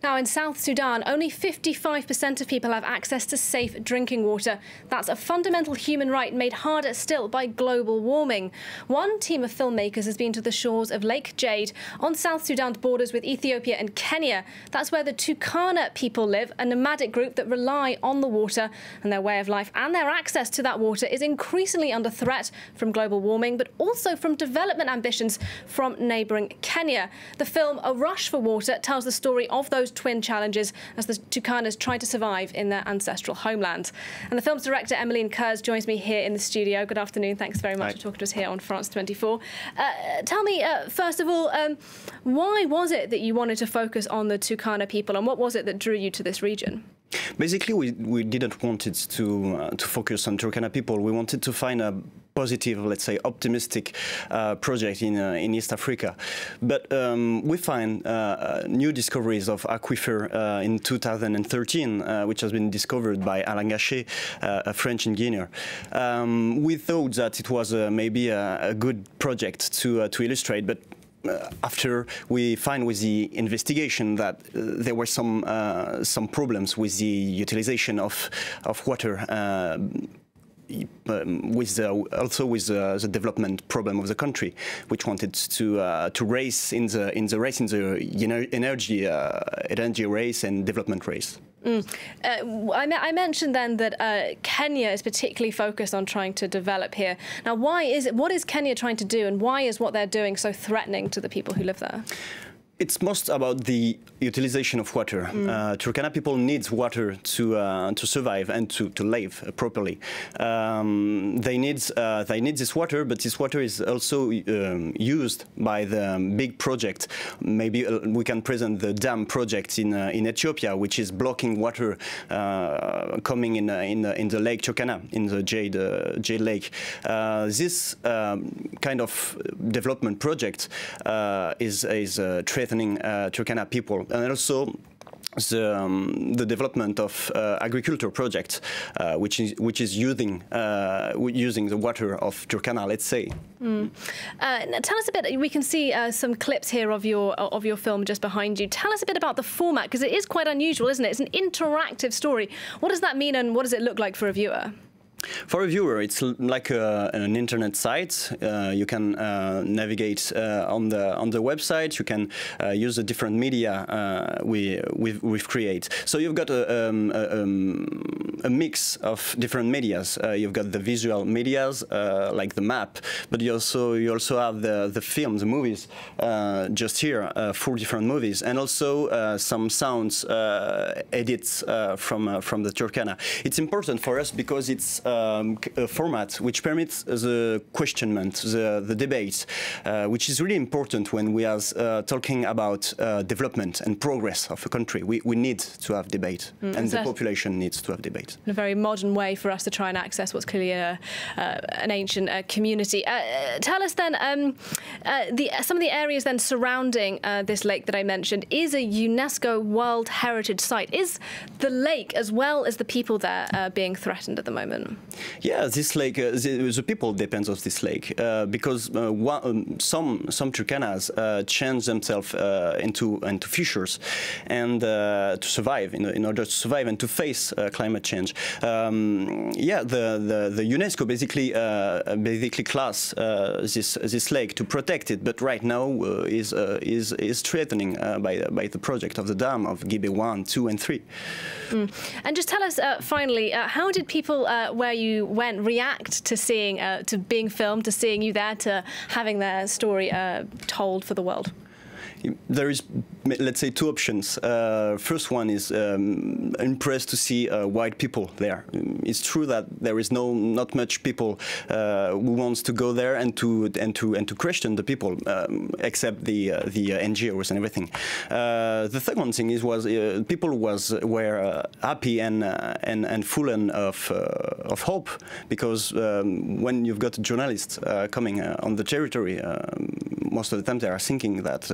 Now, in South Sudan, only 55% of people have access to safe drinking water. That's a fundamental human right made harder still by global warming. One team of filmmakers has been to the shores of Lake Jade on South Sudan's borders with Ethiopia and Kenya. That's where the Turkana people live, a nomadic group that rely on the water, and their way of life and their access to that water is increasingly under threat from global warming, but also from development ambitions from neighbouring Kenya. The film A Rush for Water tells the story of those twin challenges as the Turkanas try to survive in their ancestral homeland. And the film's director, Emilien Kurtz, joins me here in the studio. Good afternoon. Thanks very much for talking to us here on France 24. Tell me, first of all, why was it that you wanted to focus on the Turkana people, and what was it that drew you to this region? Basically, we didn't want it to focus on Turkana people. We wanted to find a positive, let's say, optimistic project in East Africa. But we find new discoveries of aquifer in 2013, which has been discovered by Alain Gachet, a French engineer. We thought that it was maybe a good project to illustrate, but after we find with the investigation that there were some problems with the utilization of water, also with the development problem of the country, which wanted to race in the energy race and development race. I mentioned then that Kenya is particularly focused on trying to develop here. Now, what is Kenya trying to do, and why is what they're doing so threatening to the people who live there? It's most about the utilization of water. Turkana people need water to survive and to live properly. They need this water, but this water is also used by the big project. Maybe we can present the dam project in Ethiopia, which is blocking water coming in the Lake Turkana, in the Jade Lake. This kind of development project is threatening Turkana people, and also the development of agriculture projects, which is using the water of Turkana, let's say. Tell us a bit. We can see some clips here of your film just behind you. Tell us a bit about the format, because it is quite unusual, isn't it? It's an interactive story. What does that mean, and what does it look like for a viewer? For a viewer, it's like an internet site. You can navigate on the website. You can use the different media we've created. So you've got a mix of different medias. You've got the visual medias like the map, but you also have the film, the movies. Just here, 4 different movies, and also some sounds edits from the Turkana. It's important for us because it's a format which permits the questionment, the debate, which is really important when we are talking about development and progress of a country. We need to have debate, and the population needs to have debate. In a very modern way for us to try and access what's clearly an ancient community. Tell us then, some of the areas then surrounding this lake that I mentioned is a UNESCO World Heritage Site. Is the lake, as well as the people there, being threatened at the moment? Yeah, this lake, the people depends on this lake because some Turkanas change themselves into fishers and to survive in order to survive and to face climate change. Yeah, the UNESCO basically class this lake to protect it, but right now is threatening by the project of the dam of Gibe 1, 2, and 3. And just tell us finally, how did people where you went react to seeing, to being filmed, to seeing you there, to having their story told for the world? There is, let's say, 2 options. First one is impressed to see white people there. It's true that there is not much people who wants to go there and to question the people, except the NGOs and everything. The second thing was people were happy and full of hope, because when you've got journalists coming on the territory, most of the time they are thinking that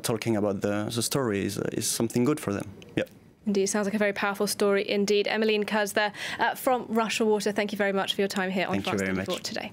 talking about the story is something good for them. Yeah. Indeed, sounds like a very powerful story indeed. Emilien Kurtz there from Rush for Water. Thank you very much for your time here on France 24 today.